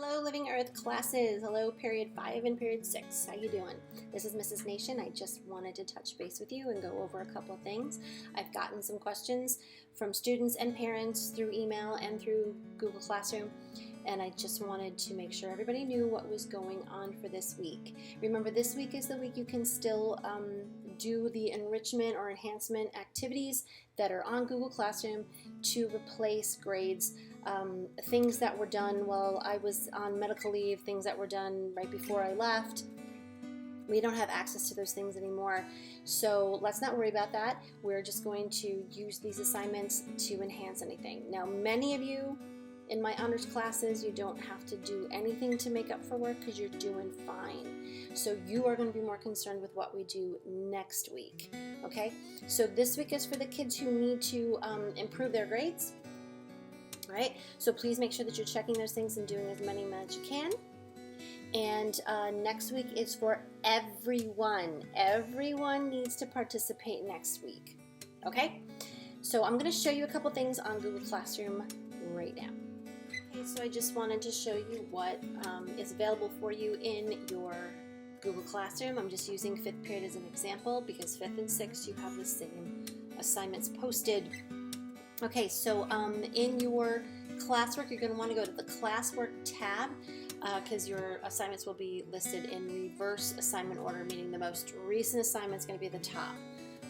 Hello, Living Earth classes. Hello, period 5 and period 6. How you doing? This is Mrs. Nation. I just wanted to touch base with you and go over a couple of things. I've gotten some questions from students and parents through email and through Google Classroom, and I just wanted to make sure everybody knew what was going on for this week. Remember, this week is the week you can still do the enrichment or enhancement activities that are on Google Classroom to replace grades. Things that were done while I was on medical leave, things that were done right before I left. We don't have access to those things anymore, so let's not worry about that. We're just going to use these assignments to enhance anything. Now, many of you in my honors classes, you don't have to do anything to make up for work because you're doing fine. So you are going to be more concerned with what we do next week, okay? So this week is for the kids who need to improve their grades. All right, so please make sure that you're checking those things and doing as many as you can. And next week is for everyone. Everyone needs to participate next week, okay? So I'm going to show you a couple things on Google Classroom right now. Okay, so I just wanted to show you what is available for you in your Google Classroom. I'm just using 5th period as an example because 5th and 6th you have the same assignments posted. Okay, so in your classwork, you're going to want to go to the classwork tab because your assignments will be listed in reverse assignment order, meaning the most recent assignment is going to be at the top.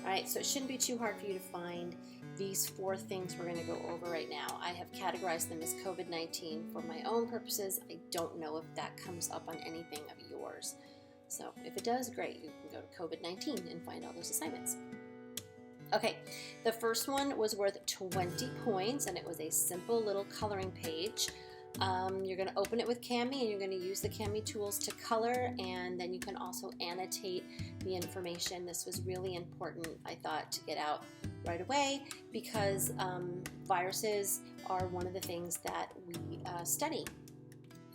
All right, so it shouldn't be too hard for you to find these 4 things we're going to go over right now. I have categorized them as COVID-19 for my own purposes. I don't know if that comes up on anything of yours. So if it does, great. You can go to COVID-19 and find all those assignments. Okay, the first one was worth 20 points, and it was a simple little coloring page. You're going to open it with Cami, and you're going to use the Cami tools to color, and then you can also annotate the information. This was really important, I thought, to get out right away because viruses are one of the things that we study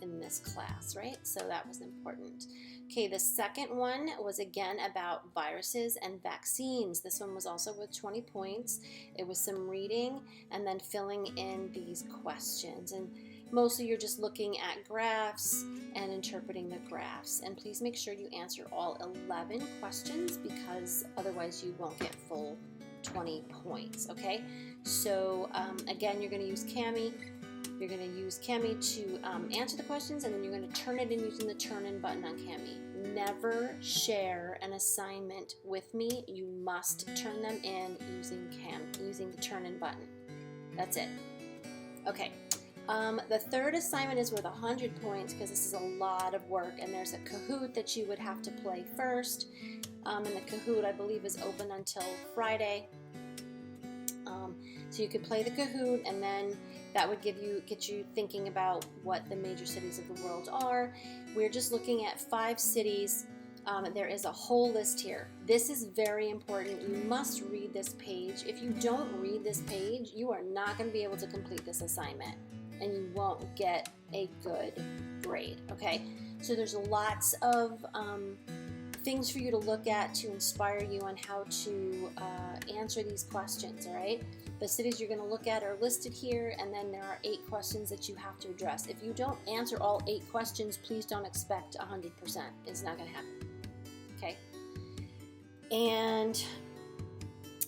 in this class, right? So that was important. Okay, the second one was again about viruses and vaccines. This one was also worth 20 points. It was some reading and then filling in these questions. And mostly you're just looking at graphs and interpreting the graphs. And please make sure you answer all 11 questions because otherwise you won't get full 20 points, okay? So again, you're going to use Cami. You're going to use Cami to answer the questions, and then you're going to turn it in using the turn in button on Cami. Never share an assignment with me. You must turn them in using the turn in button. That's it. Okay. The third assignment is worth 100 points because this is a lot of work, and there's a Kahoot that you would have to play first. And the Kahoot, I believe, is open until Friday. So you could play the Kahoot, and then that would get you thinking about what the major cities of the world are. We're just looking at 5 cities. There is a whole list here. This is very important. You must read this page. If you don't read this page, you are not going to be able to complete this assignment, and you won't get a good grade, okay? So there's lots of things for you to look at to inspire you on how to answer these questions, all right? The cities you're going to look at are listed here, and then there are 8 questions that you have to address. If you don't answer all 8 questions, please don't expect 100%. It's not going to happen, okay? And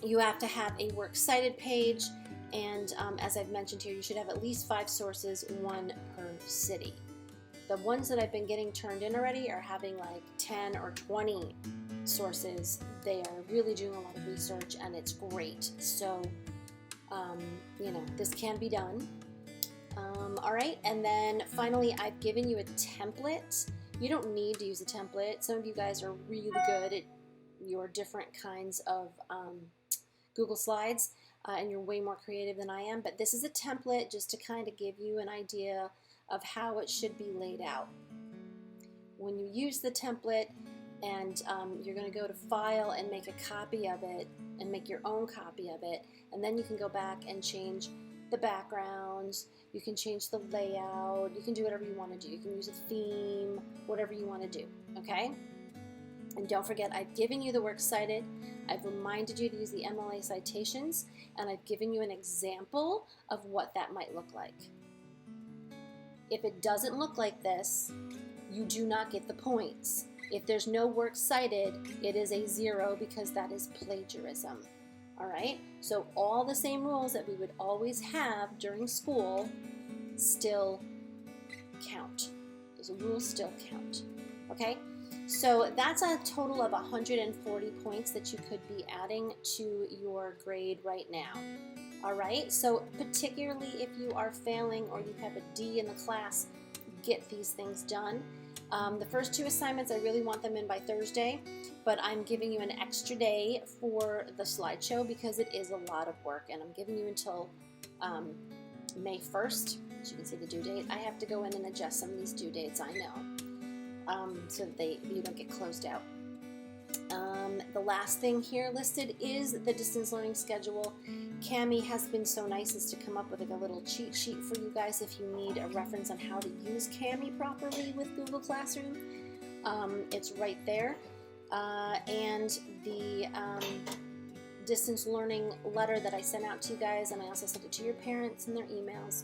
you have to have a works cited page, and as I've mentioned here, you should have at least 5 sources, 1 per city. The ones that I've been getting turned in already are having like 10 or 20 sources. They are really doing a lot of research, and it's great. So, you know, this can be done. All right, and then finally, I've given you a template. You don't need to use a template. Some of you guys are really good at your different kinds of Google Slides, and you're way more creative than I am. But this is a template just to kind of give you an idea of how it should be laid out. When you use the template, and you're going to go to File and make a copy of it, and make your own copy of it, and then you can go back and change the backgrounds, you can change the layout, you can do whatever you want to do. You can use a theme, whatever you want to do, okay? And don't forget, I've given you the works cited, I've reminded you to use the MLA citations, and I've given you an example of what that might look like. If it doesn't look like this, you do not get the points. If there's no work cited, it is a 0 because that is plagiarism. All right? So all the same rules that we would always have during school still count. Those rules still count. Okay? So that's a total of 140 points that you could be adding to your grade right now. All right? So particularly if you are failing or you have a D in the class, get these things done. The first 2 assignments, I really want them in by Thursday, but I'm giving you an extra day for the slideshow because it is a lot of work, and I'm giving you until May 1st. As you can see the due date. I have to go in and adjust some of these due dates, I know, so that you don't get closed out. The last thing here listed is the distance learning schedule. Cami has been so nice as to come up with like a little cheat sheet for you guys if you need a reference on how to use Cami properly with Google Classroom. It's right there. And the distance learning letter that I sent out to you guys, and I also sent it to your parents in their emails.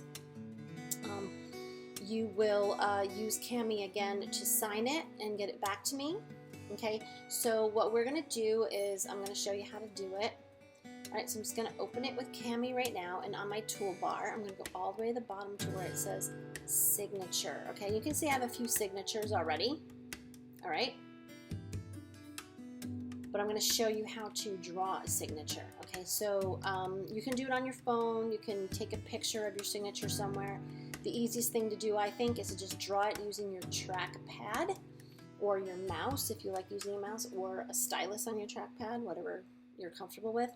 You will use Cami again to sign it and get it back to me. Okay, so what we're going to do is I'm going to show you how to do it. All right, so I'm just going to open it with Cami right now, and on my toolbar, I'm going to go all the way to the bottom to where it says signature. Okay, you can see I have a few signatures already. All right, but I'm going to show you how to draw a signature. Okay, so you can do it on your phone. You can take a picture of your signature somewhere. The easiest thing to do, I think, is to just draw it using your trackpad or your mouse, if you like using a mouse, or a stylus on your trackpad, whatever you're comfortable with.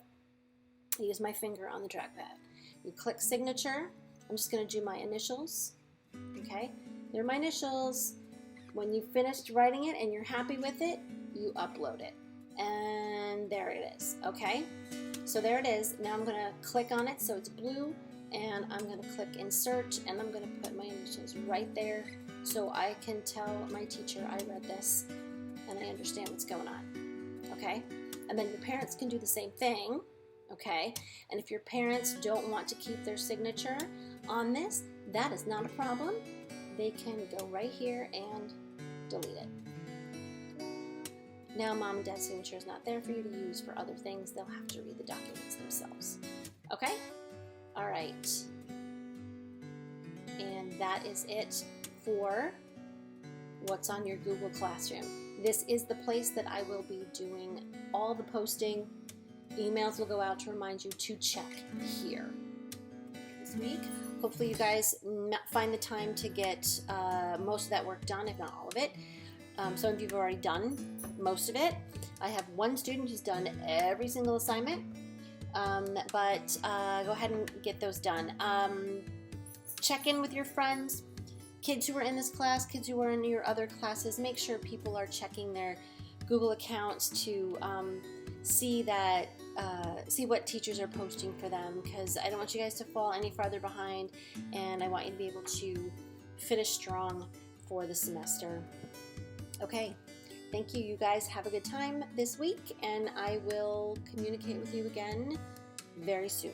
I use my finger on the trackpad. You click signature. I'm just going to do my initials. Okay, they're my initials. When you've finished writing it and you're happy with it, you upload it. And there it is. Okay, so there it is. Now I'm going to click on it so it's blue, and I'm going to click insert, and I'm going to put my initials right there so I can tell my teacher I read this and I understand what's going on. Okay, and then your parents can do the same thing. Okay, and if your parents don't want to keep their signature on this, that is not a problem. They can go right here and delete it. Now mom and dad's signature is not there for you to use for other things. They'll have to read the documents themselves. Okay? All right. And that is it for what's on your Google Classroom. This is the place that I will be doing all the posting. Emails will go out to remind you to check here this week. Hopefully you guys find the time to get most of that work done, if not all of it. Some of you have already done most of it. I have one student who's done every single assignment, but go ahead and get those done. Check in with your friends, kids who are in this class, kids who are in your other classes. Make sure people are checking their Google accounts to see what teachers are posting for them, because I don't want you guys to fall any farther behind, and I want you to be able to finish strong for the semester. Okay, thank you. You guys have a good time this week, and I will communicate with you again very soon.